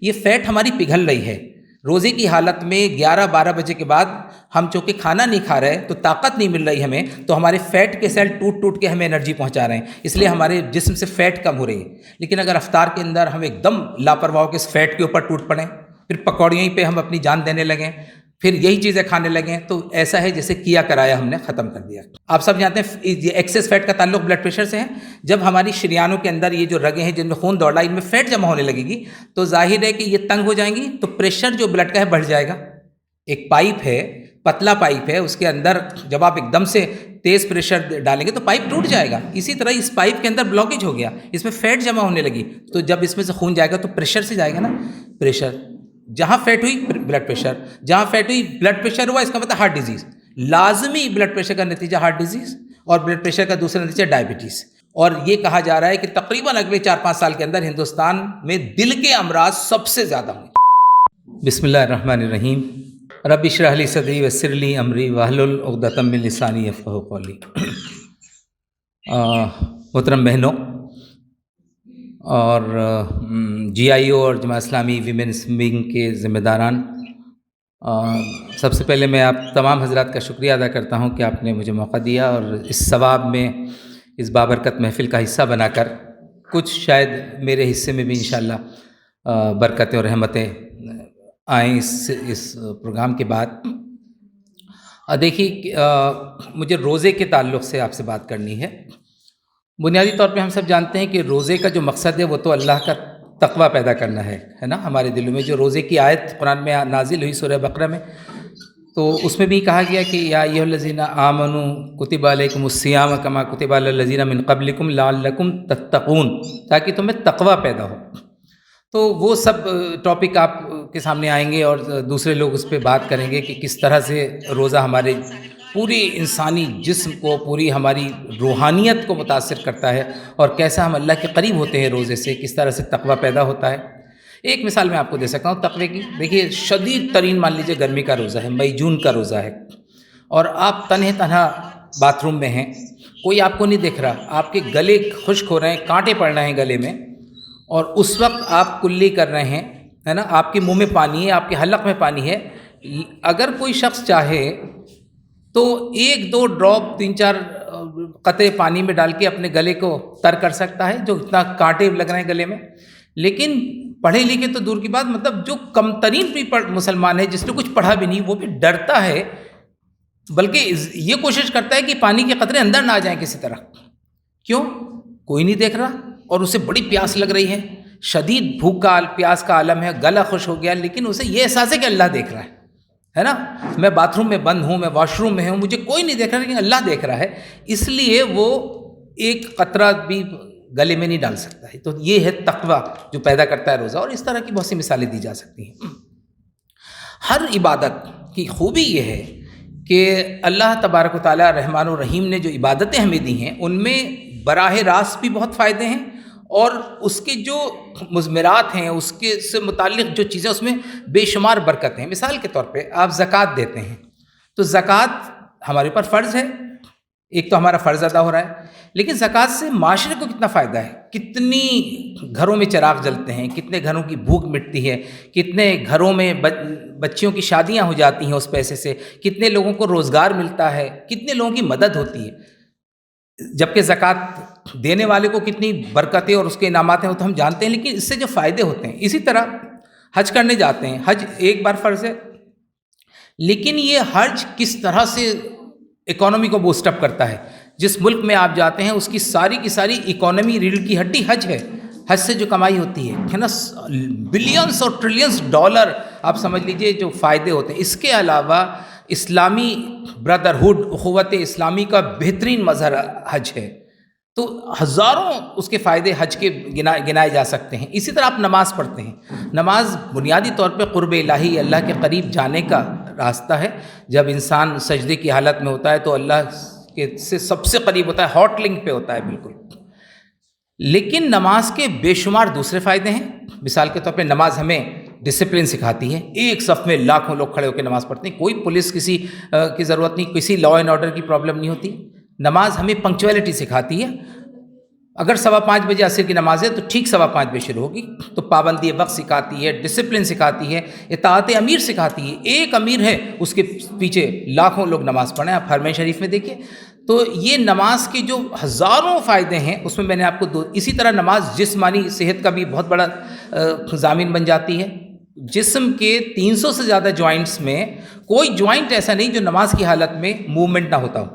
یہ فیٹ ہماری پگھل رہی ہے روزے کی حالت میں 11-12 بجے کے بعد ہم چونکہ کھانا نہیں کھا رہے تو طاقت نہیں مل رہی ہمیں، تو ہمارے فیٹ کے سیل ٹوٹ ٹوٹ کے ہمیں انرجی پہنچا رہے ہیں، اس لیے ہمارے جسم سے فیٹ کم ہو رہی ہے۔ لیکن اگر افطار کے اندر ہم ایک دم لاپرواہ ہو کے اس فیٹ کے اوپر ٹوٹ پڑیں، پھر پکوڑیوں پہ ہم اپنی جان دینے لگیں، پھر یہی چیزیں کھانے لگیں، تو ایسا ہے جیسے کیا کرایا ہم نے ختم کر دیا۔ آپ سب جانتے ہیں یہ ایکسیس فیٹ کا تعلق بلڈ پریشر سے ہے۔ جب ہماری شریانوں کے اندر یہ جو رگیں ہیں جن میں خون دوڑ رہا ہے ان میں فیٹ جمع ہونے لگے گی تو ظاہر ہے کہ یہ تنگ ہو جائیں گی، تو پریشر جو بلڈ کا ہے بڑھ جائے گا۔ ایک پائپ ہے، پتلا پائپ ہے، اس کے اندر جب آپ ایک دم سے تیز پریشر ڈالیں گے تو پائپ ٹوٹ جائے گا۔ اسی طرح اس پائپ کے اندر بلاکیج ہو گیا، اس میں فیٹ جمع ہونے لگی، تو جب اس میں سے خون جائے گا تو پریشر سے جائے گا نا، پریشر جہاں فیٹ ہوئی بلڈ پریشر، جہاں فیٹ ہوئی بلڈ پریشر ہوا، اس کا مطلب ہارٹ ڈیزیز۔ لازمی بلڈ پریشر کا نتیجہ ہارٹ ڈیزیز، اور بلڈ پریشر کا دوسرا نتیجہ ڈائبٹیز۔ اور یہ کہا جا رہا ہے کہ تقریباً اگلے 4-5 سال کے اندر ہندوستان میں دل کے امراض سب سے زیادہ ہوں گے۔ بسم اللہ الرحمن الرحیم۔ رب اشرح لی صدری ویسر لی امری واحلل عقدۃ من لسانی یفقہوا قولی۔ محترم بہنوں اور جی آئی او اور جماعت اسلامی ویمنس ونگ کے ذمہ داران، سب سے پہلے میں آپ تمام حضرات کا شکریہ ادا کرتا ہوں کہ آپ نے مجھے موقع دیا اور اس ثواب میں، اس بابرکت محفل کا حصہ بنا کر کچھ شاید میرے حصے میں بھی انشاءاللہ برکتیں اور رحمتیں آئیں اس پروگرام کے بعد۔ دیکھیے مجھے روزے کے تعلق سے آپ سے بات کرنی ہے۔ بنیادی طور پہ ہم سب جانتے ہیں کہ روزے کا جو مقصد ہے وہ تو اللہ کا تقوی پیدا کرنا ہے نا ہمارے دلوں میں۔ جو روزے کی آیت قرآن میں نازل ہوئی سورہ بقرہ میں، تو اس میں بھی کہا گیا کہ یا ایھا الذین آمنوا کتب علیکم الصیام کما کتب علی الذین من قبلکم لعلکم تتقون، تاکہ تمہیں تقوی پیدا ہو۔ تو وہ سب ٹاپک آپ کے سامنے آئیں گے اور دوسرے لوگ اس پہ بات کریں گے کہ کس طرح سے روزہ ہمارے پوری انسانی جسم کو، پوری ہماری روحانیت کو متاثر کرتا ہے، اور کیسا ہم اللہ کے قریب ہوتے ہیں روزے سے، کس طرح سے تقوی پیدا ہوتا ہے۔ ایک مثال میں آپ کو دے سکتا ہوں تقوی کی۔ دیکھیے شدید ترین مان لیجیے گرمی کا روزہ ہے، مئی جون کا روزہ ہے، اور آپ تنہا باتھ روم میں ہیں، کوئی آپ کو نہیں دیکھ رہا، آپ کے گلے خشک ہو رہے ہیں، کانٹے پڑ رہے ہیں گلے میں، اور اس وقت آپ کلی کر رہے ہیں، ہے نا، آپ کے منہ میں پانی ہے، آپ کے حلق میں پانی ہے۔ اگر کوئی شخص چاہے تو 1-2 ڈراپ 3-4 قطرے پانی میں ڈال کے اپنے گلے کو تر کر سکتا ہے، جو اتنا کانٹے لگ رہے ہیں گلے میں۔ لیکن پڑھے لکھے تو دور کی بات، مطلب جو کم ترین بھی مسلمان ہے، جس نے کچھ پڑھا بھی نہیں، وہ بھی ڈرتا ہے، بلکہ یہ کوشش کرتا ہے کہ پانی کے قطرے اندر نہ آ جائیں کسی طرح۔ کیوں؟ کوئی نہیں دیکھ رہا، اور اسے بڑی پیاس لگ رہی ہے، شدید بھوک کا پیاس کا عالم ہے، گلا خشک ہو گیا، لیکن اسے یہ احساس ہے کہ اللہ دیکھ رہا ہے نا، میں باتھ روم میں بند ہوں، میں واش روم میں ہوں، مجھے کوئی نہیں دیکھ رہا لیکن اللہ دیکھ رہا ہے، اس لیے وہ ایک قطرہ بھی گلے میں نہیں ڈال سکتا ہے۔ تو یہ ہے تقوی جو پیدا کرتا ہے روزہ، اور اس طرح کی بہت سی مثالیں دی جا سکتی ہیں۔ ہر عبادت کی خوبی یہ ہے کہ اللہ تبارک و تعالیٰ رحمان الرحیم نے جو عبادتیں ہمیں دی ہیں ان میں براہ راست بھی بہت فائدے ہیں، اور اس کے جو مضمرات ہیں، اس کے سے متعلق جو چیزیں، اس میں بے شمار برکتیں ہیں۔ مثال کے طور پہ آپ زکوٰۃ دیتے ہیں، تو زکوٰۃ ہمارے اوپر فرض ہے، ایک تو ہمارا فرض ادا ہو رہا ہے، لیکن زکوٰۃ سے معاشرے کو کتنا فائدہ ہے، کتنی گھروں میں چراغ جلتے ہیں، کتنے گھروں کی بھوک مٹتی ہے، کتنے گھروں میں بچیوں کی شادیاں ہو جاتی ہیں اس پیسے سے، کتنے لوگوں کو روزگار ملتا ہے، کتنے لوگوں کی مدد ہوتی ہے، جبکہ زکوٰۃ دینے والے کو کتنی برکتیں اور اس کے انعامات ہیں وہ تو ہم جانتے ہیں، لیکن اس سے جو فائدے ہوتے ہیں۔ اسی طرح حج کرنے جاتے ہیں، حج ایک بار فرض ہے، لیکن یہ حج کس طرح سے اکانومی کو بوسٹ اپ کرتا ہے۔ جس ملک میں آپ جاتے ہیں اس کی ساری کی ساری اکانومی، ریڑھ کی ہڈی حج ہے، حج سے جو کمائی ہوتی ہے نا، بلینس اور ٹریلینس ڈالر آپ سمجھ لیجئے جو فائدے ہوتے ہیں۔ اس کے علاوہ اسلامی بردرہڈ، اخوت اسلامی کا بہترین مظہر حج ہے، تو ہزاروں اس کے فائدے حج کے گنائے جا سکتے ہیں۔ اسی طرح آپ نماز پڑھتے ہیں، نماز بنیادی طور پہ قرب الہی، اللہ کے قریب جانے کا راستہ ہے۔ جب انسان سجدے کی حالت میں ہوتا ہے تو اللہ کے سے سب سے قریب ہوتا ہے، ہاٹ لنک پہ ہوتا ہے بالکل۔ لیکن نماز کے بے شمار دوسرے فائدے ہیں۔ مثال کے طور پہ نماز ہمیں ڈسپلن سکھاتی ہے، ایک صف میں لاکھوں لوگ کھڑے ہو کے نماز پڑھتے ہیں، کوئی پولیس کسی کی ضرورت نہیں، کسی لا اینڈ آرڈر کی پرابلم نہیں ہوتی۔ نماز ہمیں پنکچویلٹی سکھاتی ہے، اگر 5:15 بجے عصر کی نماز ہے تو ٹھیک 5:15 بجے شروع ہوگی. تو پابندی وقت سکھاتی ہے، ڈسپلن سکھاتی ہے، اطاعت امیر سکھاتی ہے. ایک امیر ہے، اس کے پیچھے لاکھوں لوگ نماز پڑھیں. آپ حرمین شریف میں دیکھیے. تو یہ نماز کے جو ہزاروں فائدے ہیں اس میں میں نے آپ کو اسی طرح نماز جسمانی صحت کا بھی بہت بڑا ضامن بن جاتی ہے. جسم کے 300 سے زیادہ جوائنٹس میں کوئی جوائنٹ ایسا نہیں جو نماز کی حالت میں موومنٹ نہ ہوتا ہو.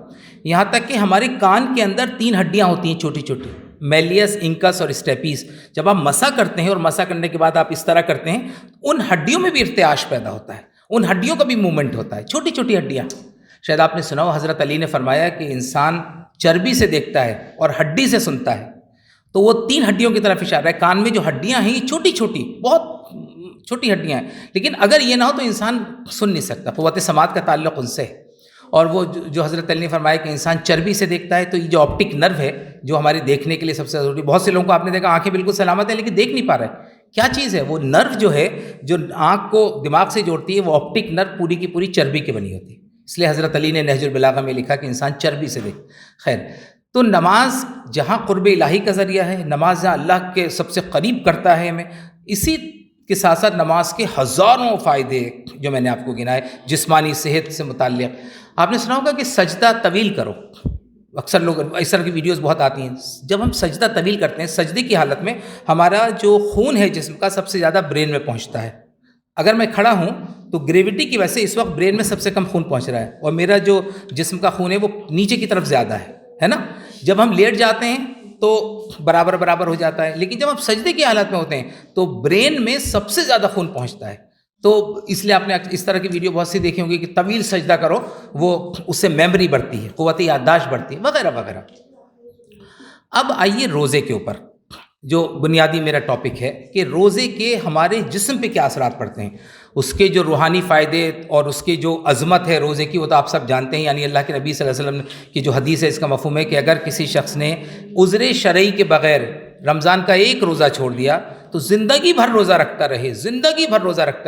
یہاں تک کہ ہمارے کان کے اندر 3 ہڈیاں ہوتی ہیں چھوٹی چھوٹی، میلیس، انکس اور اسٹیپیس. جب آپ مسا کرتے ہیں اور مسا کرنے کے بعد آپ اس طرح کرتے ہیں، ان ہڈیوں میں بھی ارتعاش پیدا ہوتا ہے، ان ہڈیوں کا بھی موومنٹ ہوتا ہے، چھوٹی چھوٹی ہڈیاں. شاید آپ نے سنا ہو حضرت علی نے فرمایا کہ انسان چربی سے دیکھتا ہے اور ہڈی سے سنتا ہے. تو وہ 3 ہڈیوں کی طرف اشارہ ہے. کان میں جو ہڈیاں ہیں یہ چھوٹی چھوٹی، بہت چھوٹی ہڈیاں ہیں، لیکن اگر یہ نہ ہو تو انسان سن نہیں سکتا. قوت سماعت کا تعلق ان سے ہے. اور وہ جو حضرت علی نے فرمایا کہ انسان چربی سے دیکھتا ہے، تو یہ جو آپٹک نرو ہے جو ہمارے دیکھنے کے لیے سب سے ضروری. بہت سے لوگوں کو آپ نے دیکھا آنکھیں بالکل سلامت ہیں لیکن دیکھ نہیں پا رہے. کیا چیز ہے وہ؟ نرو جو ہے، جو آنکھ کو دماغ سے جوڑتی ہے، وہ آپٹک نرو پوری کی پوری چربی کی بنی ہوتی ہے. اس لیے حضرت علی نے نہج البلاغہ میں لکھا کہ انسان چربی سے دیکھ. خیر، تو نماز جہاں قرب الہی کا ذریعہ ہے، نماز جہاں اللہ کے سب سے قریب کرتا ہے ہمیں، اسی کے ساتھ ساتھ نماز کے ہزاروں فائدے جو میں نے آپ کو گنائے جسمانی صحت سے متعلق. آپ نے سنا ہوگا کہ سجدہ طویل کرو. اکثر لوگ اس طرح کی ویڈیوز بہت آتی ہیں. جب ہم سجدہ طویل کرتے ہیں، سجدے کی حالت میں ہمارا جو خون ہے جسم کا سب سے زیادہ برین میں پہنچتا ہے. اگر میں کھڑا ہوں تو گریوٹی کی وجہ سے اس وقت برین میں سب سے کم خون پہنچ رہا ہے، اور میرا جو جسم کا خون ہے وہ نیچے کی طرف زیادہ ہے نا. جب ہم لیٹ جاتے ہیں تو برابر ہو جاتا ہے، لیکن جب ہم سجدے کی حالت میں ہوتے ہیں تو برین میں سب سے زیادہ خون پہنچتا ہے. تو اس لیے آپ نے اس طرح کی ویڈیو بہت سی دیکھی ہوگی کہ طویل سجدہ کرو، وہ اس سے میموری بڑھتی ہے، قوت یادداشت بڑھتی ہے، وغیرہ وغیرہ. اب آئیے روزے کے اوپر، جو بنیادی میرا ٹاپک ہے کہ روزے کے ہمارے جسم پہ کیا اثرات پڑتے ہیں. اس کے جو روحانی فائدے اور اس کی جو عظمت ہے روزے کی، وہ تو آپ سب جانتے ہیں. یعنی اللہ کے نبی صلی اللہ علیہ وسلم کی جو حدیث ہے اس کا مفہوم ہے کہ اگر کسی شخص نے عذر شرعی کے بغیر رمضان کا ایک روزہ چھوڑ دیا تو زندگی بھر روزہ رکھتا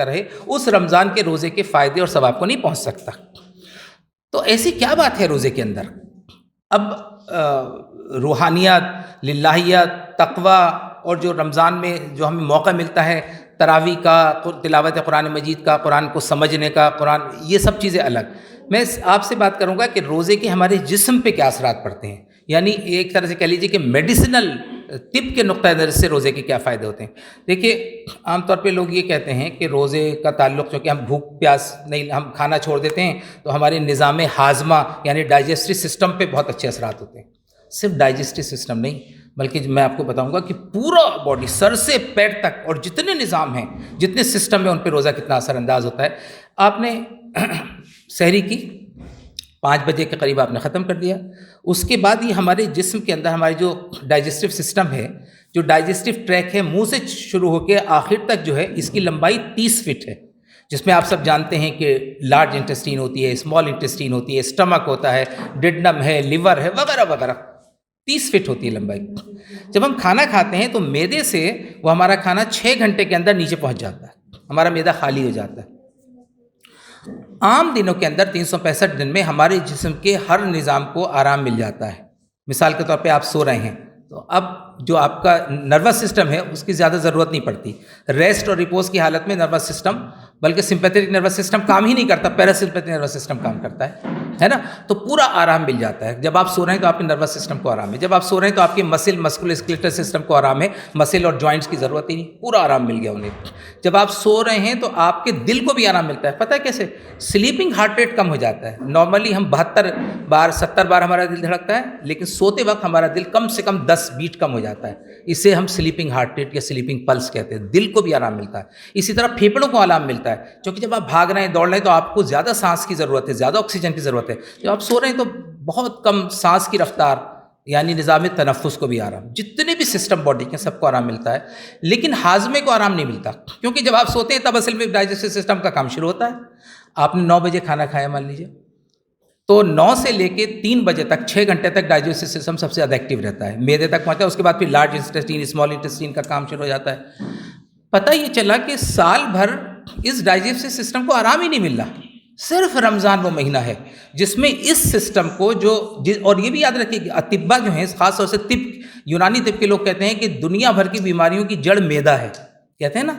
رہے، اس رمضان کے روزے کے فائدے اور ثواب کو نہیں پہنچ سکتا. تو ایسی کیا بات ہے روزے کے اندر؟ اب روحانیت، للہیت، تقوی، اور جو رمضان میں جو ہمیں موقع ملتا ہے تراویح کا، تلاوت قرآن مجید کا، قرآن کو سمجھنے کا، قرآن، یہ سب چیزیں الگ. میں آپ سے بات کروں گا کہ روزے کے ہمارے جسم پہ کیا اثرات پڑتے ہیں. یعنی ایک طرح سے کہہ لیجیے کہ میڈیسنل طب کے نقطۂ نظر سے روزے کے کیا فائدے ہوتے ہیں. دیکھیے، عام طور پہ لوگ یہ کہتے ہیں کہ روزے کا تعلق جو کہ ہم بھوک پیاس نہیں، ہم کھانا چھوڑ دیتے ہیں تو ہمارے نظام ہاضمہ یعنی ڈائجسٹو سسٹم پہ بہت اچھے اثرات ہوتے ہیں. صرف ڈائجسٹو سسٹم نہیں، بلکہ میں آپ کو بتاؤں گا کہ پورا باڈی، سر سے پیر تک، اور جتنے نظام ہیں، جتنے سسٹم ہیں، ان پہ روزہ کتنا اثر انداز ہوتا ہے. آپ نے سحری کی 5 بجے کے قریب آپ نے ختم کر دیا. اس کے بعد یہ ہمارے جسم کے اندر ہمارے جو ڈائجسٹو سسٹم ہے، جو ڈائجسٹو ٹریک ہے، منہ سے شروع ہو کے آخر تک جو ہے، اس کی لمبائی 30 فٹ ہے. جس میں آپ سب جانتے ہیں کہ لارج انٹسٹین ہوتی ہے، اسمال انٹسٹین ہوتی ہے، اسٹمک ہوتا ہے، ڈڈنم ہے، لیور ہے، وغیرہ وغیرہ. 30 فٹ ہوتی ہے لمبائی. جب ہم کھانا کھاتے ہیں تو معدے سے وہ ہمارا کھانا 6 گھنٹے کے اندر نیچے پہنچ جاتا ہے، ہمارا معدہ خالی ہو جاتا ہے. عام دنوں کے اندر 365 دن میں ہمارے جسم کے ہر نظام کو آرام مل جاتا ہے. مثال کے طور پہ آپ سو رہے ہیں تو اب جو آپ کا نروس سسٹم ہے اس کی زیادہ ضرورت نہیں پڑتی. ریسٹ اور ریپوز کی حالت میں نروس سسٹم، بلکہ سمپیتھیٹک نروس سسٹم کام ہی نہیں کرتا، پیراسمپیتھک نروس سسٹم کام کرتا ہے نا. تو پورا آرام مل جاتا ہے. جب آپ سو رہے ہیں تو آپ کے نروس سسٹم کو آرام ہے. جب آپ سو رہے ہیں تو آپ کے مسکولواسکیلیٹل سسٹم کو آرام ہے، مسل اور جوائنٹس کی ضرورت ہی نہیں، پورا آرام مل گیا انہیں. جب آپ سو رہے ہیں تو آپ کے دل کو بھی آرام ملتا ہے. پتہ ہے کیسے؟ سلیپنگ ہارٹ ریٹ کم ہو جاتا ہے. نارملی ہم 72 بار 70 بار ہمارا دل دھڑکتا ہے، لیکن سوتے وقت ہمارا دل کم سے کم 10 بیٹ کم ہو جاتا ہے. اسے ہم سلیپنگ ہارٹ ریٹ یا سلیپنگ پلس کہتے ہیں. دل کو بھی آرام ملتا ہے. اسی طرح پھیپھڑوں کو آرام ملتا ہے، کیونکہ جب آپ بھاگ رہے ہیں، دوڑ رہے ہیں تو آپ کو زیادہ سانس کی ضرورت ہے، زیادہ آکسیجن کی ضرورت ہے. جب آپ سو رہے ہیں تو بہت کم سانس کی رفتار، یعنی نظام تنفس کو بھی آرام، جتنے بھی سسٹم باڈی کے سب کو آرام ملتا ہے. لیکن ہاضمے کو آرام نہیں ملتا، کیونکہ جب آپ سوتے ہیں تب اصل میں ڈائجسٹو سسٹم کا کام شروع ہوتا ہے. آپ نے 9 بجے کھانا کھایا مان لیجیے، تو 9 سے لے کے 3 بجے تک 6 گھنٹے تک ڈائجسٹو سسٹم سب سے زیادہ ایکٹیو رہتا ہے، معدے تک پہنچتا ہے. اس کے بعد پھر لارج انٹسٹین، اسمال انٹسٹین کا کام شروع ہو جاتا ہے. پتہ یہ چلا کہ سال بھر اس ڈائجسٹو سسٹم کو آرام ہی نہیں مل رہا. صرف رمضان وہ مہینہ ہے جس میں اس سسٹم کو اور یہ بھی یاد رکھیے کہ اطباء جو ہیں، خاص طور سے طب یونانی طب کے لوگ کہتے ہیں کہ دنیا بھر کی بیماریوں کی جڑ میدا ہے، کہتے ہیں نا.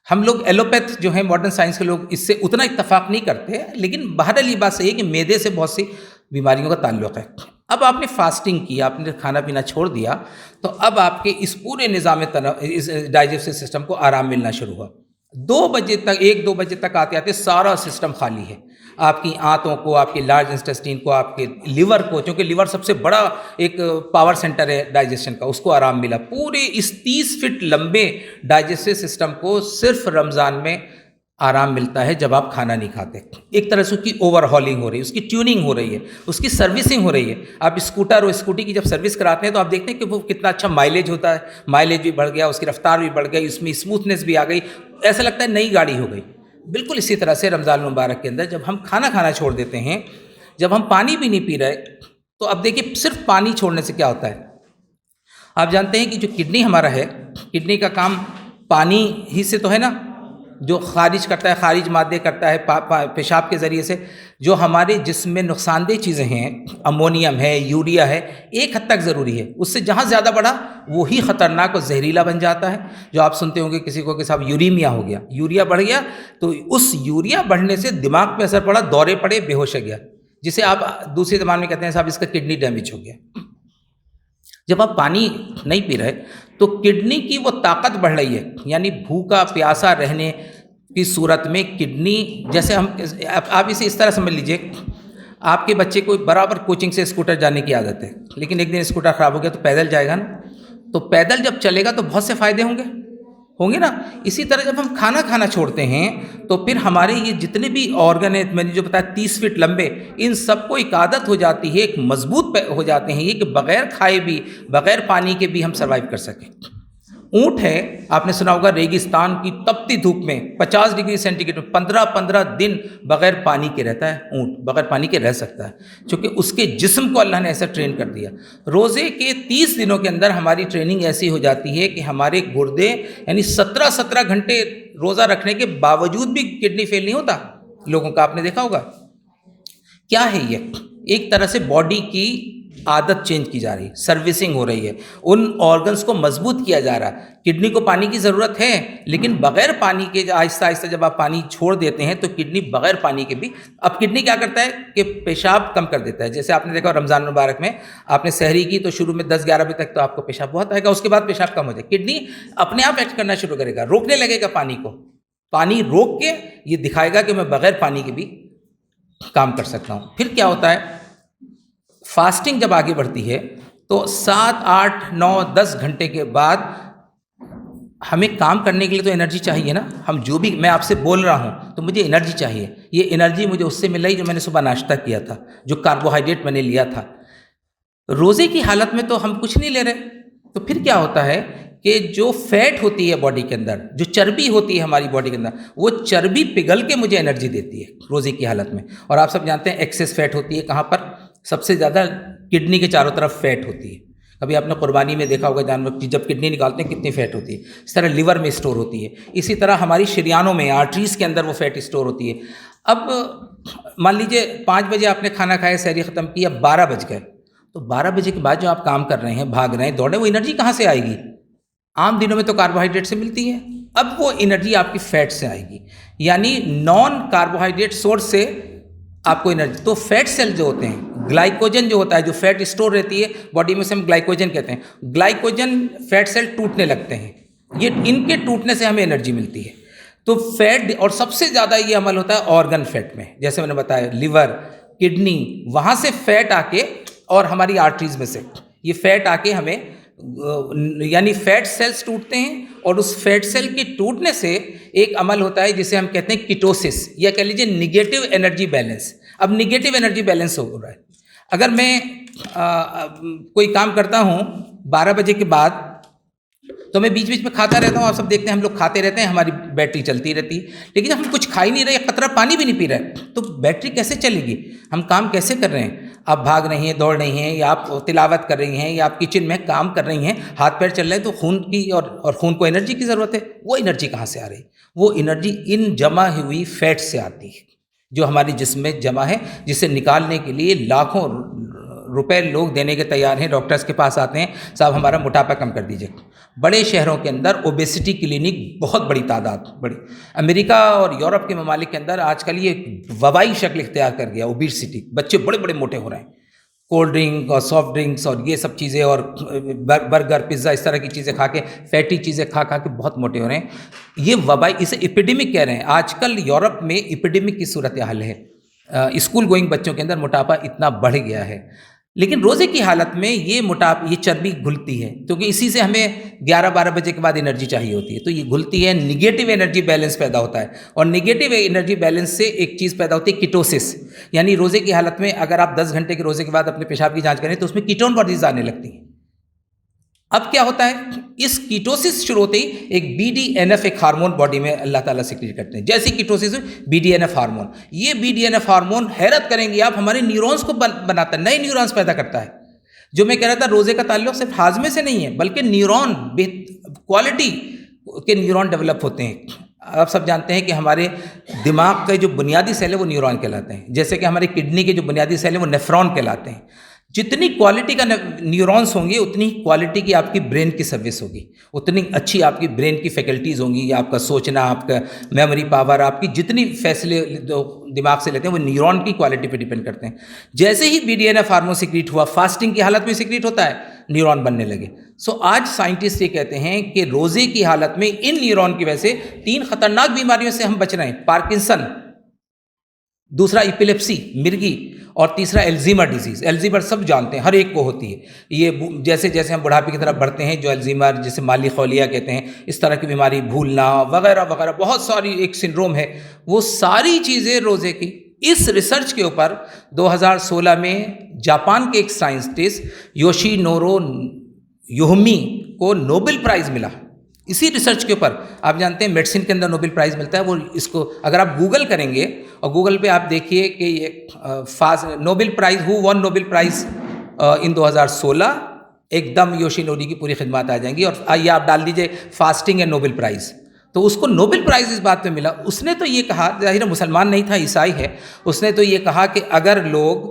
ہم لوگ ایلوپیتھ جو ہیں ماڈرن سائنس کے لوگ اس سے اتنا اتفاق نہیں کرتے، لیکن بہرحال یہ بات صحیح ہے کہ میدے سے بہت سی بیماریوں کا تعلق ہے. اب آپ نے فاسٹنگ کی، آپ نے کھانا پینا چھوڑ دیا، تو اب آپ کے اس پورے نظام اس ڈائجسٹو سسٹم کو آرام ملنا شروع ہوا. 2 بجے تک 1-2 بجے تک آتے آتے سارا سسٹم خالی ہے. آپ کی آنتوں کو، آپ کے لارج انٹسٹین کو، آپ کے لیور کو، چونکہ لیور سب سے بڑا ایک پاور سینٹر ہے ڈائجیشن کا، اس کو آرام ملا. پورے اس 30 فٹ لمبے ڈائجسٹو سسٹم کو صرف رمضان میں آرام ملتا ہے جب آپ کھانا نہیں کھاتے. ایک طرح سے اس کی اوور ہالنگ ہو رہی ہے، اس کی ٹیوننگ ہو رہی ہے، اس کی سروسنگ ہو رہی ہے. آپ اسکوٹر اور اسکوٹی کی جب سروس کراتے ہیں تو آپ دیکھتے ہیں کہ وہ کتنا اچھا مائلیج ہوتا ہے، مائلیج بھی بڑھ گیا، اس کی رفتار بھی بڑھ گئی، اس میں اسموتھنس بھی آ گئی، ایسا لگتا ہے نئی گاڑی ہو گئی. بالکل اسی طرح سے رمضان المبارک کے اندر جب ہم کھانا کھانا چھوڑ دیتے ہیں، جب ہم پانی بھی نہیں پی رہے، تو اب دیکھیے صرف پانی چھوڑنے سے کیا ہوتا ہے. آپ جانتے ہیں کہ جو کڈنی ہمارا ہے، کڈنی کا کام پانی ہی سے تو ہے نا، جو خارج کرتا ہے، خارج مادے کرتا ہے پیشاب کے ذریعے سے. جو ہمارے جسم میں نقصان دہ چیزیں ہیں، امونیم ہے، یوریا ہے، ایک حد تک ضروری ہے. اس سے جہاں زیادہ بڑھا وہی خطرناک اور زہریلا بن جاتا ہے. جو آپ سنتے ہوں گے کسی کو کہ صاحب یوریمیا ہو گیا، یوریا بڑھ گیا، تو اس یوریا بڑھنے سے دماغ پہ اثر پڑا، دورے پڑے، بے ہوش ہو گیا، جسے آپ دوسری زبان میں کہتے ہیں صاحب اس کا کڈنی ڈیمیج ہو گیا. جب آپ پانی نہیں پی رہے تو کڈنی کی وہ طاقت بڑھ رہی ہے، یعنی بھوکا پیاسا رہنے کی صورت میں کڈنی، جیسے ہم آپ اسے اس طرح سمجھ لیجئے، آپ کے بچے کو برابر کوچنگ سے اسکوٹر جانے کی عادت ہے، لیکن ایک دن اسکوٹر خراب ہو گیا تو پیدل جائے گا نا. تو پیدل جب چلے گا تو بہت سے فائدے ہوں گے نا. اسی طرح جب ہم کھانا کھانا چھوڑتے ہیں تو پھر ہمارے یہ جتنے بھی آرگن ہیں، میں نے جو بتایا 30 فٹ لمبے، ان سب کو ایک عادت ہو جاتی ہے، ایک مضبوط ہو جاتے ہیں یہ کہ بغیر کھائے بھی، بغیر پانی کے بھی ہم سروائیو کر سکیں. اونٹ ہے، آپ نے سنا ہوگا ریگستان کی تپتی دھوپ میں 50 ڈگری سینٹی گریڈ 15 دن بغیر پانی کے رہتا ہے. اونٹ بغیر پانی کے رہ سکتا ہے چونکہ اس کے جسم کو اللہ نے ایسا ٹرین کر دیا. روزے کے 30 دنوں کے اندر ہماری ٹریننگ ایسی ہو جاتی ہے کہ ہمارے گردے، یعنی 17 گھنٹے روزہ رکھنے کے باوجود بھی کڈنی فیل نہیں ہوتا لوگوں کا. آپ نے دیکھا ہوگا. کیا ہے یہ؟ ایک طرح سے باڈی کی عادت چینج کی جا رہی ہے، سروسنگ ہو رہی ہے، ان آرگنز کو مضبوط کیا جا رہا ہے. کڈنی کو پانی کی ضرورت ہے، لیکن بغیر پانی کے آہستہ آہستہ جب آپ پانی چھوڑ دیتے ہیں تو کڈنی بغیر پانی کے بھی، اب کڈنی کیا کرتا ہے کہ پیشاب کم کر دیتا ہے. جیسے آپ نے دیکھا رمضان مبارک میں آپ نے سحری کی تو شروع میں 10-11 بجے تک تو آپ کو پیشاب بہت آئے گا، اس کے بعد پیشاب کم ہو جائے. کڈنی اپنے آپ ایکٹ کرنا شروع کرے گا، روکنے لگے گا پانی کو. پانی روک کے یہ دکھائے گا کہ میں بغیر پانی کے بھی کام کر سکتا ہوں. پھر کیا ہوتا ہے، فاسٹنگ جب آگے بڑھتی ہے تو 7, 8, 9, 10 گھنٹے کے بعد ہمیں کام کرنے کے لیے تو انرجی چاہیے نا. ہم جو بھی میں آپ سے بول رہا ہوں تو مجھے انرجی چاہیے. یہ انرجی مجھے اس سے مل رہی جو میں نے صبح ناشتہ کیا تھا، جو کاربوہائیڈریٹ میں نے لیا تھا. روزے کی حالت میں تو ہم کچھ نہیں لے رہے. تو پھر کیا ہوتا ہے کہ جو فیٹ ہوتی ہے باڈی کے اندر، جو چربی ہوتی ہے ہماری باڈی کے اندر، وہ چربی پگھل کے مجھے انرجی دیتی ہے روزے کی حالت میں. اور آپ سب جانتے ہیں ایکسیس فیٹ ہوتی ہے کہاں پر؟ سب سے زیادہ کڈنی کے چاروں طرف فیٹ ہوتی ہے. کبھی آپ نے قربانی میں دیکھا ہوگا جانور کی جب کڈنی نکالتے ہیں کتنی فیٹ ہوتی ہے. اس طرح لیور میں اسٹور ہوتی ہے، اسی طرح ہماری شریانوں میں، آرٹریز کے اندر وہ فیٹ اسٹور ہوتی ہے. اب مان لیجئے 5 بجے آپ نے کھانا کھایا، سحری ختم کی، اب 12 بج گئے، تو 12 بجے کے بعد جو آپ کام کر رہے ہیں، بھاگ رہے ہیں، دوڑ رہے ہیں، وہ انرجی کہاں سے آئے گی؟ عام دنوں میں تو کاربوہائیڈریٹ سے ملتی ہے، اب وہ انرجی آپ کی فیٹ سے آئے گی، یعنی نان کاربوہائیڈریٹ سورس سے آپ کو انرجی. تو فیٹ سیل جو ہوتے ہیں، گلائکوجن جو ہوتا ہے، جو فیٹ اسٹور رہتی ہے باڈی میں، سے ہم گلائکوجن کہتے ہیں. گلائکوجن فیٹ سیل ٹوٹنے لگتے ہیں، یہ ان کے ٹوٹنے سے ہمیں انرجی ملتی ہے. تو فیٹ، اور سب سے زیادہ یہ عمل ہوتا ہے آرگن فیٹ میں، جیسے میں نے بتایا لیور، کڈنی، وہاں سے فیٹ آ کے، اور ہماری آرٹریز میں سے یہ فیٹ آ کے ہمیں، یعنی فیٹ سیلز ٹوٹتے ہیں، اور اس فیٹ سیل کے ٹوٹنے سے ایک عمل ہوتا ہے جسے ہم کہتے ہیں کیٹوسس، یا کہہ لیجیے نگیٹو انرجی بیلنس. اب نگیٹو انرجی بیلنس ہو رہا ہے. اگر میں کوئی کام کرتا ہوں 12 بجے کے بعد تو میں بیچ بیچ میں کھاتا رہتا ہوں. آپ سب دیکھتے ہیں ہم لوگ کھاتے رہتے ہیں، ہماری بیٹری چلتی رہتی ہے، لیکن جب ہم کچھ کھا ہی نہیں رہے، قطرہ پانی بھی نہیں پی رہے، تو بیٹری کیسے چلے گی؟ ہم کام کیسے کر رہے ہیں؟ آپ بھاگ رہی ہیں، دوڑ رہی ہیں، یا آپ تلاوت کر رہی ہیں، یا آپ کچن میں کام کر رہی ہیں، ہاتھ پیر چل رہے ہیں، تو خون کی اور خون کو انرجی کی ضرورت ہے. وہ انرجی کہاں سے آ رہی؟ وہ انرجی ان جمع ہوئی فیٹ سے آتی ہے جو ہماری جسم میں جمع ہے، جسے نکالنے کے لیے لاکھوں روپے لوگ دینے کے تیار ہیں، ڈاکٹرز کے پاس آتے ہیں، صاحب ہمارا موٹاپا کم کر دیجیے. بڑے شہروں کے اندر اوبیسٹی کلینک بہت بڑی تعداد، بڑی امریکہ اور یورپ کے ممالک کے اندر آج کل یہ وبائی شکل اختیار کر گیا اوبیسٹی. بچے بڑے بڑے موٹے ہو رہے ہیں، کولڈ ڈرنک اور سافٹ ڈرنکس اور یہ سب چیزیں اور برگر پزا اس طرح کی چیزیں کھا کے، فیٹی چیزیں کھا کے بہت موٹے ہو رہے ہیں. یہ وبائی، اسے ایپیڈیمک کہہ رہے ہیں. آج کل یورپ میں ایپیڈیمک کی صورتحال ہے. اسکول گوئنگ بچوں کے اندر موٹاپا اتنا بڑھ گیا ہے. لیکن روزے کی حالت میں یہ چربی گھلتی ہے، کیونکہ اسی سے ہمیں 11-12 بجے کے بعد انرجی چاہیے ہوتی ہے. تو یہ گھلتی ہے، نگیٹو انرجی بیلنس پیدا ہوتا ہے. اور نگیٹو انرجی بیلنس سے ایک چیز پیدا ہوتی ہے، کیٹوسس. یعنی روزے کی حالت میں اگر آپ 10 گھنٹے کے روزے کے بعد اپنے پیشاب کی جانچ کریں تو اس میں کیٹون باڈیز آنے لگتی ہیں. اب کیا ہوتا ہے، اس کیٹوسس شروع ہوتے ہی ایک BDNF ایک ہارمون باڈی میں اللہ تعالیٰ سیکریٹ کرتے ہیں. جیسی کیٹوسس BDNF ہارمون، یہ BDNF ہارمون حیرت کریں گے آپ، ہمارے نیورونز کو بناتا ہے، نئے نیورونز پیدا کرتا ہے. جو میں کہہ رہا تھا روزے کا تعلق صرف ہاضمے سے نہیں ہے، بلکہ نیورون کوالٹی کے نیورون ڈیولپ ہوتے ہیں. آپ سب جانتے ہیں کہ ہمارے دماغ کے جو بنیادی سیل ہے وہ نیورون کہلاتے ہیں، جیسے کہ ہماری کڈنی کے جو بنیادی سیل ہیں وہ نیفرون کہلاتے ہیں. جتنی کوالٹی کا نیورونز ہوں گے اتنی کوالٹی کی آپ کی برین کی سروس ہوگی، اتنی اچھی آپ کی برین کی فیکلٹیز ہوں گی. آپ کا سوچنا، آپ کا میموری پاور، آپ کی جتنی فیصلے جو دماغ سے لیتے ہیں وہ نیورون کی کوالٹی پہ ڈیپینڈ کرتے ہیں. جیسے ہی BDNF ہارمون سیکریٹ ہوا، فاسٹنگ کی حالت میں سیکریٹ ہوتا ہے، نیورون بننے لگے. آج سائنٹسٹ یہ کہتے ہیں کہ روزے کی حالت میں ان نیورون کی وجہ سے 3 خطرناک بیماریوں سے ہم بچ رہے ہیں: پارکنسن، دوسرا ایپیلیپسی، مرگی، اور تیسرا الزیمر ڈیزیز. الزیمر سب جانتے ہیں، ہر ایک کو ہوتی ہے. یہ جیسے جیسے ہم بڑھاپے کی طرف بڑھتے ہیں، جو الزیمر جسے مالی خولیا کہتے ہیں، اس طرح کی بیماری، بھولنا وغیرہ وغیرہ، بہت ساری ایک سنڈروم ہے. وہ ساری چیزیں روزے کی. اس ریسرچ کے اوپر 2016 میں جاپان کے ایک سائنسٹسٹ یوشینورو یوہمی کو نوبل پرائز ملا اسی ریسرچ کے اوپر. آپ جانتے ہیں میڈیسن کے اندر نوبل پرائز ملتا ہے. وہ اس کو اگر آپ گوگل کریں گے اور گوگل پہ آپ دیکھیے کہ یہ نوبل پرائز ہو ون نوبل پرائز ان 2016، ایک دم یوشینوری کی پوری خدمات آ جائیں گی. اور آئیے آپ ڈال دیجئے فاسٹنگ ہے نوبل پرائز، تو اس کو نوبل پرائز اس بات پہ ملا. اس نے تو یہ کہا، ظاہر مسلمان نہیں تھا، عیسائی ہے، اس نے تو یہ کہا کہ اگر لوگ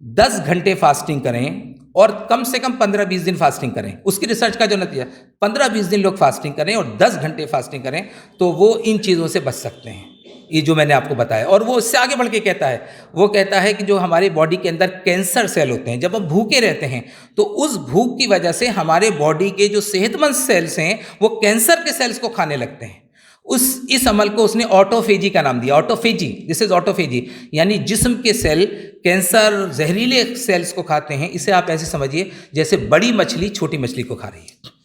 10 گھنٹے فاسٹنگ کریں اور کم سے کم 15-20 دن فاسٹنگ کریں، اس کی ریسرچ کا جو نتیجہ 15-20 دن لوگ فاسٹنگ کریں اور 10 گھنٹے فاسٹنگ کریں تو وہ ان چیزوں سے بچ سکتے ہیں. یہ جو میں نے آپ کو بتایا. اور وہ اس سے آگے بڑھ کے کہتا ہے، وہ کہتا ہے کہ جو ہمارے باڈی کے اندر کینسر سیل ہوتے ہیں، جب ہم بھوکے رہتے ہیں تو اس بھوک کی وجہ سے ہمارے باڈی کے جو صحت مند سیلز ہیں وہ کینسر کے سیلز کو کھانے لگتے ہیں. اس عمل کو اس نے آٹوفیجی کا نام دیا. آٹوفیجی، دس از آٹوفیجی، یعنی جسم کے سیل کینسر زہریلے سیلز کو کھاتے ہیں. اسے آپ ایسے سمجھیے جیسے بڑی مچھلی چھوٹی مچھلی کو کھا رہی ہے.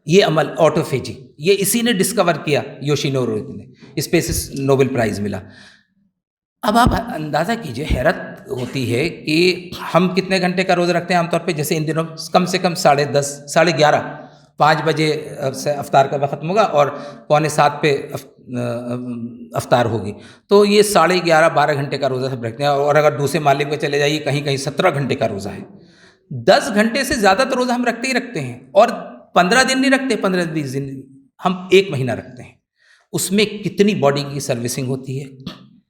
یہ عمل آٹوفیجی، یہ اسی نے ڈسکور کیا، یوشینورو نے. اس پہ نوبل پرائز ملا. اب آپ اندازہ کیجئے، حیرت ہوتی ہے کہ ہم کتنے گھنٹے کا روزہ رکھتے ہیں عام طور پہ. جیسے ان دنوں کم سے کم 10:30 11:30 5 بجے سے افطار کا وقت ختم ہوگا اور 6:45 پہ افطار ہوگی. تو یہ 11:30 12 گھنٹے کا روزہ سب رکھتے ہیں. اور اگر دوسرے مالک میں چلے جائیے کہیں کہیں 17 گھنٹے کا روزہ ہے. 10 گھنٹے سے زیادہ تو روزہ ہم رکھتے ہی رکھتے ہیں. اور 15 دن نہیں رکھتے، 15-20 دن، ہم 1 مہینہ رکھتے ہیں. اس میں کتنی باڈی کی سروسنگ ہوتی ہے.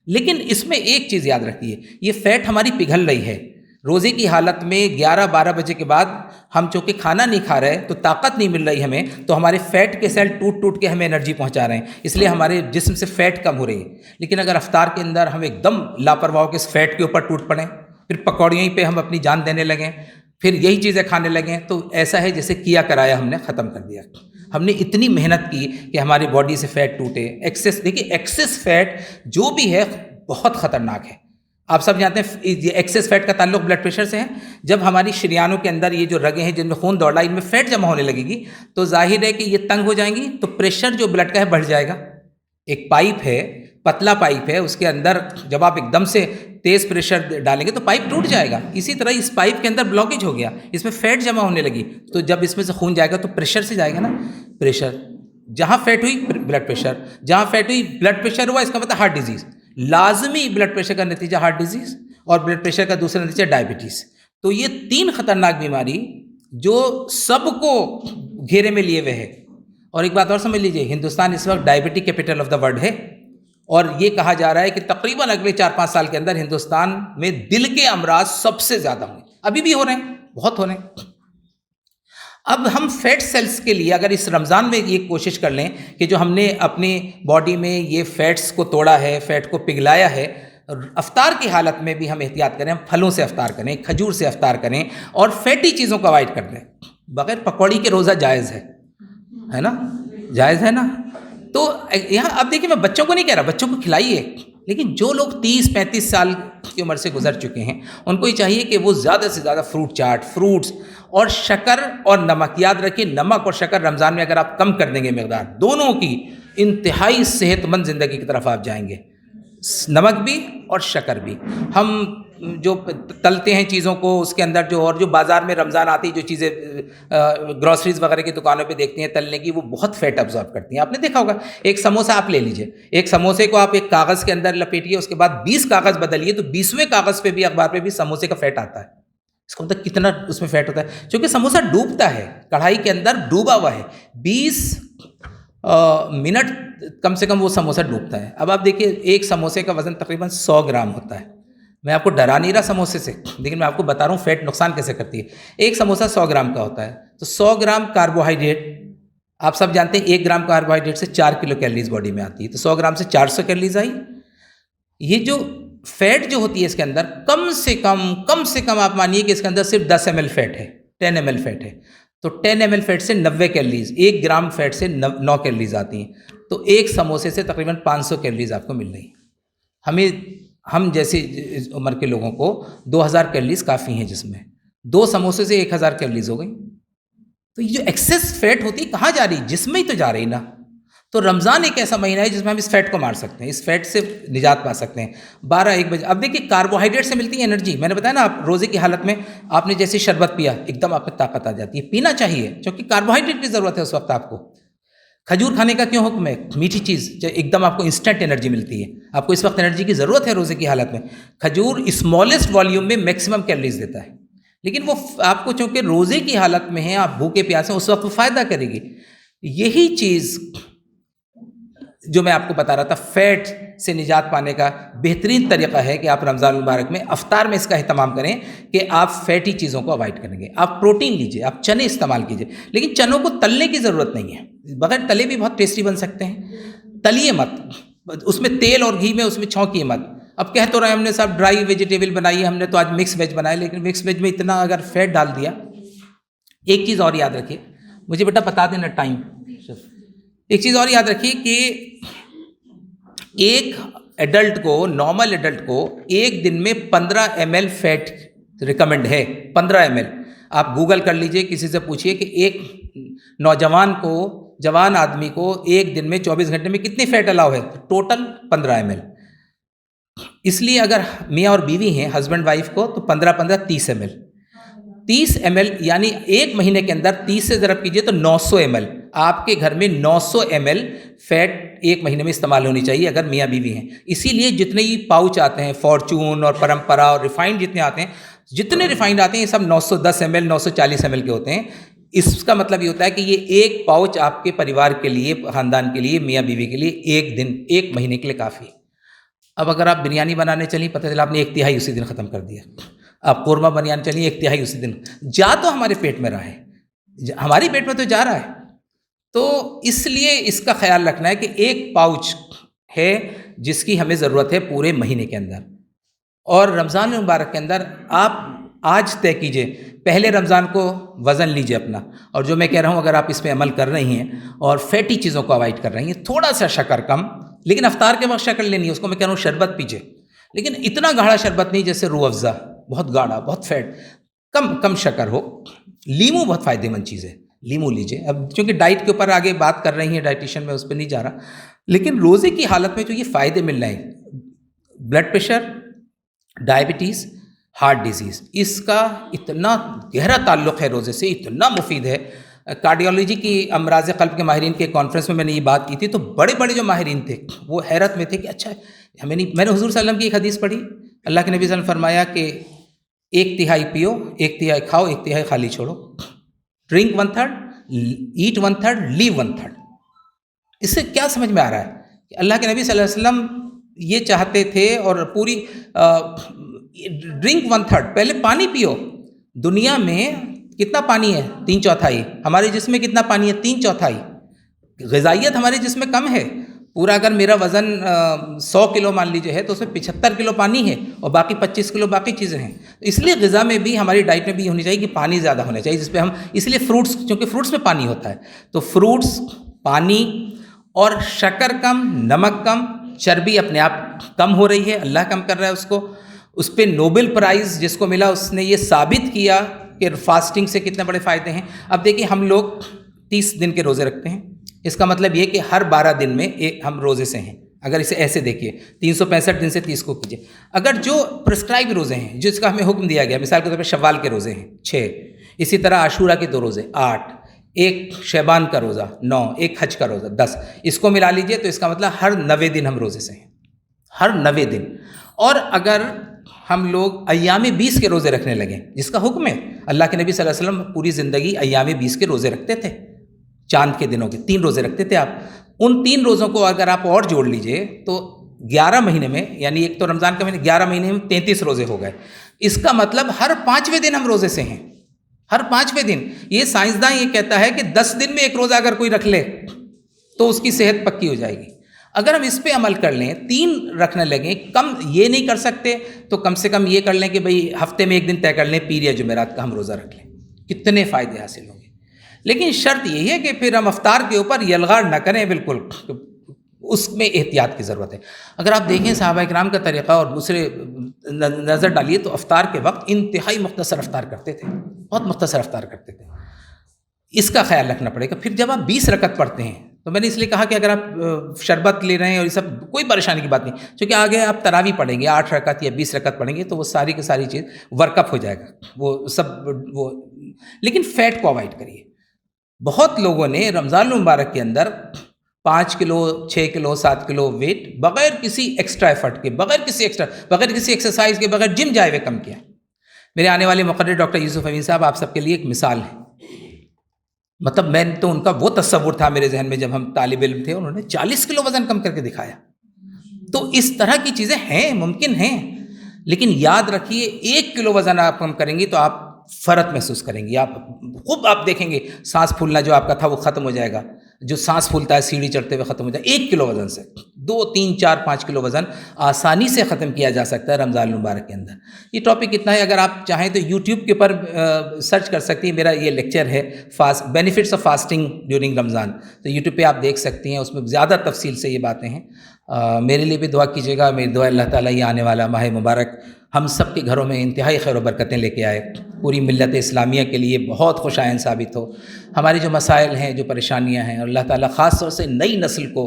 لیکن اس میں ایک چیز یاد رکھیے، یہ فیٹ ہماری پگھل رہی ہے. روزے کی حالت میں 11-12 بجے کے بعد ہم چونکہ کھانا نہیں کھا رہے تو طاقت نہیں مل رہی ہمیں، تو ہمارے فیٹ کے سیل ٹوٹ کے ہمیں انرجی پہنچا رہے ہیں، اس لیے ہمارے جسم سے فیٹ کم ہو رہی ہے. لیکن اگر افطار کے اندر ہم ایک دم لاپرواہ کے اس فیٹ کے اوپر ٹوٹ پڑیں، پھر پکوڑیوں پہ ہم اپنی جان دینے لگیں، پھر یہی چیزیں کھانے لگیں، تو ایسا ہے جیسے کیا کرایا ہم نے ختم کر دیا. ہم نے اتنی محنت کی کہ ہماری باڈی سے فیٹ ٹوٹے. دیکھیے ایکسس فیٹ جو بھی ہے بہت خطرناک ہے. آپ سب جانتے ہیں یہ ایکسس فیٹ کا تعلق بلڈ پریشر سے ہے. جب ہماری شریانوں کے اندر یہ جو رگیں ہیں جن میں خون دوڑ رہا ہے، ان میں فیٹ جمع ہونے لگے گی تو ظاہر ہے کہ یہ تنگ ہو جائیں گی، تو پریشر جو بلڈ کا ہے بڑھ جائے گا. ایک پائپ ہے، پتلا پائپ ہے، اس کے اندر جب آپ ایک دم سے تیز پریشر ڈالیں گے تو پائپ ٹوٹ جائے گا. اسی طرح اس پائپ کے اندر بلاکیج ہو گیا، اس میں فیٹ جمع ہونے لگی، تو جب اس میں سے خون جائے گا تو پریشر سے جائے گا نا. پریشر جہاں فیٹ ہوئی بلڈ پریشر، جہاں فیٹ ہوئی بلڈ پریشر ہوا، اس کا مطلب ہارٹ ڈیزیز. لازمی بلڈ پریشر کا نتیجہ ہارٹ ڈیزیز، اور بلڈ پریشر کا دوسرا نتیجہ ڈائبٹیز. تو یہ 3 خطرناک بیماری جو سب کو گھیرے میں لیے ہوئے ہے. اور ایک بات اور سمجھ لیجئے، ہندوستان اس وقت ڈائبٹی کیپٹل آف دا ورلڈ ہے. اور یہ کہا جا رہا ہے کہ تقریباً اگلے 4-5 سال کے اندر ہندوستان میں دل کے امراض سب سے زیادہ ہوں گے. ابھی بھی ہو رہے ہیں، بہت ہو رہے ہیں۔ اب ہم فیٹ سیلز کے لیے اگر اس رمضان میں یہ کوشش کر لیں کہ جو ہم نے اپنی باڈی میں یہ فیٹس کو توڑا ہے، فیٹ کو پگھلایا ہے، افطار کی حالت میں بھی ہم احتیاط کریں، ہم پھلوں سے افطار کریں، کھجور سے افطار کریں اور فیٹی چیزوں کو اوائڈ کر دیں۔ بغیر پکوڑی کے روزہ جائز ہے نا، جائز ہے نا۔ تو یہاں اب دیکھیں، میں بچوں کو نہیں کہہ رہا، بچوں کو کھلائیے، لیکن جو لوگ 30-35 سال کی عمر سے گزر چکے ہیں ان کو یہ چاہیے کہ وہ زیادہ سے زیادہ فروٹ چاٹ، فروٹس اور شکر اور نمک، یاد رکھیں نمک اور شکر رمضان میں اگر آپ کم کر دیں گے مقدار دونوں کی، انتہائی صحت مند زندگی کی طرف آپ جائیں گے، نمک بھی اور شکر بھی۔ ہم جو تلتے ہیں چیزوں کو، اس کے اندر جو بازار میں رمضان آتی جو چیزیں گروسریز وغیرہ کی دکانوں پہ دیکھتے ہیں تلنے کی، وہ بہت فیٹ ابزارب کرتی ہیں۔ آپ نے دیکھا ہوگا، ایک سموسہ آپ لے لیجئے، ایک سموسے کو آپ ایک کاغذ کے اندر لپیٹیے، اس کے بعد 20 کاغذ بدلیے تو 20ویں کاغذ پہ بھی، اخبار پہ بھی سموسے کا فیٹ آتا ہے۔ اس کا مطلب کتنا اس میں فیٹ ہوتا ہے، کیونکہ سموسہ ڈوبتا ہے، کڑھائی کے اندر ڈوبا ہوا ہے، 20 منٹ کم سے کم وہ سموسہ ڈوبتا ہے۔ اب آپ دیکھیے، ایک سموسے کا وزن تقریباً 100 گرام ہوتا ہے۔ میں آپ کو ڈرا نہیں رہا سموسے سے، لیکن میں آپ کو بتا رہا ہوں فیٹ نقصان کیسے کرتی ہے۔ ایک سموسہ 100 گرام کا ہوتا ہے، تو 100 گرام کاربوہائیڈریٹ، آپ سب جانتے ہیں 1 گرام کاربوہائیڈریٹ سے 4 کلو کیلریز باڈی میں آتی ہے، تو 100 گرام سے 400 کیلریز آئی۔ یہ جو فیٹ جو ہوتی ہے اس کے اندر کم سے کم آپ مانیے کہ اس کے اندر صرف 10 ml فیٹ ہے، 10 ml فیٹ ہے، تو 10 ml فیٹ سے 90 کیلریز، 1 گرام فیٹ سے 9 کیلریز آتی ہیں، تو ایک سموسے سے تقریباً 500 کیلریز آپ کو مل رہی ہیں۔ ہم جیسی عمر کے لوگوں کو 2000 کیلریز کافی ہیں جس میں 2 سموسے سے 1000 کیلریز ہو گئی۔ تو یہ جو ایکسیس فیٹ ہوتی ہے کہاں جا رہی؟ جسم میں ہی تو جا رہی نا۔ تو رمضان ایک ایسا مہینہ ہے جس میں ہم اس فیٹ کو مار سکتے ہیں، اس فیٹ سے نجات پا سکتے ہیں۔ 12-1 بجے اب دیکھیے کاربوہائیڈریٹ سے ملتی ہے انرجی، میں نے بتایا نا، آپ روزے کی حالت میں آپ نے جیسے شربت پیا، ایک دم آپ میں طاقت آ جاتی ہے، پینا چاہیے کیونکہ کاربوہائیڈریٹ کی ضرورت ہے اس وقت آپ کو۔ کھجور کھانے کا کیوں حکم ہے؟ میٹھی چیز ایک دم آپ کو انسٹنٹ انرجی ملتی ہے، آپ کو اس وقت انرجی کی ضرورت ہے روزے کی حالت میں۔ کھجور اسمالسٹ والیوم میں میکسیمم کیلریز دیتا ہے، لیکن وہ آپ کو چونکہ روزے کی حالت میں ہیں، آپ بھوکے پیاسے، اس وقت وہ فائدہ کرے گی۔ یہی چیز جو میں آپ کو بتا رہا تھا، فیٹ سے نجات پانے کا بہترین طریقہ ہے کہ آپ رمضان المبارک میں افطار میں اس کا اہتمام کریں کہ آپ فیٹی چیزوں کو اوائڈ کریں گے، آپ پروٹین لیجئے، آپ چنے استعمال کیجئے، لیکن چنوں کو تلنے کی ضرورت نہیں ہے، بغیر تلے بھی بہت ٹیسٹی بن سکتے ہیں۔ تلیے مت، اس میں تیل اور گھی میں اس میں چھونکیے مت۔ اب کہہ تو رہے ہم نے صاحب ڈرائی ویجیٹیبل بنائی ہے، ہم نے تو آج مکس ویج بنایا، لیکن مکس ویج میں اتنا اگر فیٹ ڈال دیا۔ ایک چیز اور یاد رکھیے، مجھے بیٹا بتا دینا ٹائم، ایک چیز اور یاد رکھیے کہ ایک ایڈلٹ کو، نارمل ایڈلٹ کو ایک دن میں 15 ml فیٹ ریکمنڈ ہے، 15 ml۔ آپ گوگل کر لیجئے، کسی سے پوچھئے کہ ایک جوان آدمی کو ایک دن میں 24 گھنٹے میں کتنی فیٹ الاؤ ہے، ٹوٹل 15 ml۔ اس لیے اگر میاں اور بیوی ہیں، ہسبینڈ وائف کو، تو 15 30 ml، 30 ml یعنی ایک مہینے کے اندر 30 سے ضرب کیجئے تو 900 ml۔ آپ کے گھر میں 900 ml فیٹ ایک مہینے میں استعمال ہونی چاہیے اگر میاں بیوی ہیں۔ اسی لیے جتنے ہی پاؤچ آتے ہیں، فارچون اور پرمپرا اور ریفائنڈ جتنے آتے ہیں، جتنے ریفائنڈ آتے ہیں یہ سب 910 ml 940 ml کے ہوتے ہیں۔ اس کا مطلب یہ ہوتا ہے کہ یہ ایک پاؤچ آپ کے پریوار کے لیے، خاندان کے لیے، میاں بیوی کے لیے ایک دن، ایک مہینے کے لیے کافی ہے۔ اب اگر آپ بریانی بنانے چلیں، پتہ چلا آپ نے 1/3 اسی دن ختم کر دیا۔ آپ قورمہ بنانے چلیے، 1/3 اسی دن، جا تو ہمارے پیٹ میں رہا ہے، ہماری پیٹ میں تو جا رہا ہے۔ تو اس لیے اس کا خیال رکھنا ہے کہ ایک پاؤچ ہے جس کی ہمیں ضرورت ہے پورے مہینے کے اندر، اور رمضان مبارک کے اندر آپ آج طے کیجئے، پہلے رمضان کو وزن لیجئے اپنا، اور جو میں کہہ رہا ہوں اگر آپ اس پہ عمل کر رہی ہیں اور فیٹی چیزوں کو اوائڈ کر رہی ہیں، تھوڑا سا شکر کم، لیکن افطار کے وقت شکر لینی ہے، اس کو میں کہہ رہا ہوں شربت پیجئے، لیکن اتنا گاڑھا شربت نہیں جیسے روح افزا، بہت گاڑھا، بہت فیٹ، کم شکر ہو۔ لیمو بہت فائدہ مند چیز ہے، لیمو لیجئے۔ اب چونکہ ڈائٹ کے اوپر آگے بات کر رہی ہیں ڈائٹیشین، میں اس پہ نہیں جا رہا، لیکن روزے کی حالت میں جو یہ فائدے مل رہے ہیں، blood pressure, diabetes, heart disease, اس کا اتنا گہرا تعلق ہے روزے سے، اتنا مفید ہے۔ کارڈیالوجی کی امراض قلب کے ماہرین کے کانفرنس میں میں نے یہ بات کی تھی، تو بڑے بڑے جو ماہرین تھے وہ حیرت میں تھے کہ اچھا ہمیں نہیں، میں نے حضور صلی اللہ علیہ وسلم کی ایک حدیث پڑھی، اللہ کے نبی صلی اللہ علیہ وسلم نے فرمایا کہ 1/3 پیو، 1/3 کھاؤ، 1/3 خالی چھوڑو، ڈرنک 1/3، ایٹ 1/3، لیو 1/3۔ اس سے کیا سمجھ میں آ رہا ہے کہ اللہ کے نبی صلی اللہ علیہ وسلم یہ چاہتے تھے، اور پوری ڈرنک 1/3، پہلے پانی پیو، دنیا میں کتنا پانی ہے؟ 3/4. ہمارے جسم میں کتنا پانی ہے؟ 3/4. غذائیت ہمارے جسم میں کم ہے. پورا اگر میرا وزن 100 کلو مان لیجیے ہے تو اس میں 75 کلو پانی ہے اور باقی 25 کلو باقی چیزیں ہیں. اس لیے غذا میں بھی ہماری ڈائٹ میں بھی یہ ہونی چاہیے کہ پانی زیادہ ہونا چاہیے، جس پہ ہم اس لیے فروٹس، چونکہ فروٹس میں پانی ہوتا ہے تو فروٹس، پانی اور شکر کم، نمک کم، چربی اپنے آپ کم ہو رہی ہے، اللہ کم کر رہا ہے اس کو. اس پہ نوبل پرائز جس کو ملا اس نے یہ ثابت کیا کہ فاسٹنگ سے کتنے بڑے فائدے ہیں. اب دیکھیے ہم لوگ 30 دن کے روزے رکھتے ہیں، اس کا مطلب یہ کہ ہر 12 دن میں ہم روزے سے ہیں. اگر اسے ایسے دیکھیے 365 دن سے 30 کو کیجیے. اگر جو پرسکرائب روزے ہیں جس کا ہمیں حکم دیا گیا، مثال کے طور پر شوال کے روزے ہیں 6، اسی طرح عاشورہ کے 2 روزے 8، ایک شعبان کا روزہ 9، ایک حج کا روزہ 10، اس کو ملا لیجیے تو اس کا مطلب ہر 90 دن ہم روزے سے ہیں، ہر 90 دن. اور اگر ہم لوگ ایام 20 کے روزے رکھنے لگیں جس کا حکم ہے، اللہ کے نبی صلی اللہ علیہ وسلم پوری زندگی ایام 20 کے روزے رکھتے تھے، چاند کے دنوں کے 3 روزے رکھتے تھے آپ. ان 3 روزوں کو اگر آپ اور جوڑ لیجئے تو 11 مہینے میں، یعنی ایک تو رمضان کا مہینے 11 مہینے میں 33 روزے ہو گئے. اس کا مطلب ہر 5ویں دن ہم روزے سے ہیں، ہر 5ویں دن. یہ سائنسداں یہ کہتا ہے کہ 10 دن میں ایک روزہ اگر کوئی رکھ لے تو اس کی صحت پکی ہو جائے گی. اگر ہم اس پہ عمل کر لیں، 3 رکھنے لگیں، کم یہ نہیں کر سکتے تو کم سے کم یہ کر لیں کہ بھئی ہفتے میں 1 دن طے کر لیں، پیر یا جمعرات کا ہم روزہ رکھ لیں. کتنے فائدے حاصل ہوں گے. لیکن شرط یہی ہے کہ پھر ہم افطار کے اوپر یلغار نہ کریں، بالکل اس میں احتیاط کی ضرورت ہے. اگر آپ دیکھیں صحابہ کرام کا طریقہ اور دوسرے نظر ڈالیے تو افطار کے وقت انتہائی مختصر افطار کرتے تھے، بہت مختصر افطار کرتے تھے. اس کا خیال رکھنا پڑے گا. پھر جب آپ 20 رکعت پڑھتے ہیں تو میں نے اس لیے کہا کہ اگر آپ شربت لے رہے ہیں اور یہ سب کوئی پریشانی کی بات نہیں، چونکہ آگے آپ تراویح پڑھیں گے 8 رکعت یا 20 رکعت پڑھیں گے تو وہ ساری کی ساری چیز ورک اپ ہو جائے گا، وہ سب وہ. لیکن فیٹ کو اوائڈ کریے. بہت لوگوں نے رمضان المبارک کے اندر 5 کلو 6 کلو 7 کلو ویٹ بغیر کسی ایکسٹرا ایفرٹ کے، بغیر کسی ایکسرسائز کے، بغیر جم جائے ہوئے کم کیا. میرے آنے والے مقرر ڈاکٹر یوسف امین صاحب آپ سب کے لیے ایک مثال ہے. مطلب میں نے تو ان کا وہ تصور تھا میرے ذہن میں جب ہم طالب علم تھے، انہوں نے 40 کلو وزن کم کر کے دکھایا. تو اس طرح کی چیزیں ہیں، ممکن ہیں. لیکن یاد رکھیے 1 کلو وزن آپ کم کریں گی تو آپ فرق محسوس کریں گی. آپ خوب آپ دیکھیں گے سانس پھولنا جو آپ کا تھا وہ ختم ہو جائے گا. جو سانس پھولتا ہے سیڑھی چڑھتے ہوئے ختم ہو جائے. 1 کلو وزن سے 2 3 4 5 کلو وزن آسانی سے ختم کیا جا سکتا ہے رمضان المبارک کے اندر. یہ ٹاپک اتنا ہے، اگر آپ چاہیں تو یوٹیوب کے اوپر سرچ کر سکتی ہیں. میرا یہ لیکچر ہے بینیفٹس آف فاسٹنگ ڈیورنگ رمضان، تو یوٹیوب پہ آپ دیکھ سکتی ہیں. اس میں زیادہ تفصیل سے یہ باتیں ہیں. میرے لیے بھی دعا کیجیے گا. میری دعا اللہ تعالیٰ یہ آنے والا ماہ مبارک ہم سب کے گھروں میں انتہائی خیر و برکتیں لے کے آئے، پوری ملت اسلامیہ کے لیے بہت خوشائند ثابت ہو. ہماری جو مسائل ہیں، جو پریشانیاں ہیں، اللہ تعالیٰ خاص طور سے نئی نسل کو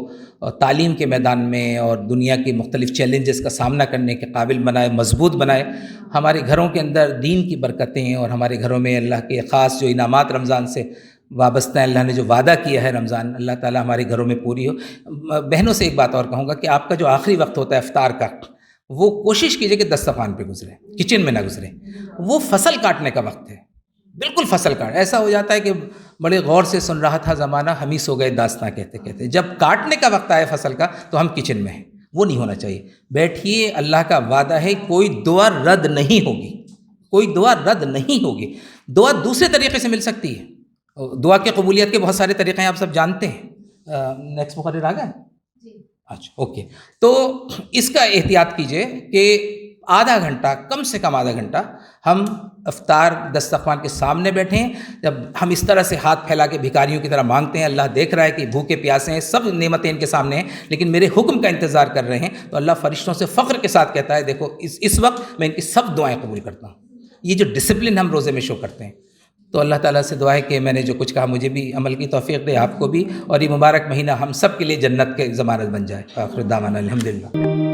تعلیم کے میدان میں اور دنیا کے مختلف چیلنجز کا سامنا کرنے کے قابل بنائے، مضبوط بنائے. ہمارے گھروں کے اندر دین کی برکتیں اور ہمارے گھروں میں اللہ کے خاص جو انعامات رمضان سے وابستہ ہیں، اللہ نے جو وعدہ کیا ہے رمضان، اللہ تعالیٰ ہمارے گھروں میں پوری ہو. بہنوں سے ایک بات اور کہوں گا کہ آپ کا جو آخری وقت ہوتا ہے افطار کا، وہ کوشش کیجئے کہ دسترخوان پہ گزرے، کچن میں نہ گزرے. وہ فصل کاٹنے کا وقت ہے، بالکل فصل کاٹ. ایسا ہو جاتا ہے کہ بڑے غور سے سن رہا تھا زمانہ، ہم ہی سو گئے داستاں کہتے کہتے. جب کاٹنے کا وقت آئے فصل کا تو ہم کچن میں ہیں. وہ نہیں ہونا چاہیے. بیٹھیے، اللہ کا وعدہ ہے کوئی دعا رد نہیں ہوگی، کوئی دعا رد نہیں ہوگی. دعا دوسرے طریقے سے مل سکتی ہے. دعا کے قبولیت کے بہت سارے طریقے ہیں، آپ سب جانتے ہیں. نیکسٹ مقرر آ گئے؟ اچھا اوکے. تو اس کا احتیاط کیجئے کہ آدھا گھنٹہ، کم سے کم آدھا گھنٹہ ہم افطار دسترخوان کے سامنے بیٹھیں. جب ہم اس طرح سے ہاتھ پھیلا کے بھکاریوں کی طرح مانگتے ہیں، اللہ دیکھ رہا ہے کہ بھوکے پیاسے ہیں، سب نعمتیں ان کے سامنے ہیں، لیکن میرے حکم کا انتظار کر رہے ہیں، تو اللہ فرشتوں سے فخر کے ساتھ کہتا ہے دیکھو اس وقت میں ان کی سب دعائیں قبول کرتا ہوں. یہ جو ڈسپلن ہم روزے میں شو کرتے ہیں، تو اللہ تعالیٰ سے دعا ہے کہ میں نے جو کچھ کہا مجھے بھی عمل کی توفیق دے، آپ کو بھی، اور یہ مبارک مہینہ ہم سب کے لیے جنت کے ضمانت بن جائے. آخر دعوانا الحمدللہ.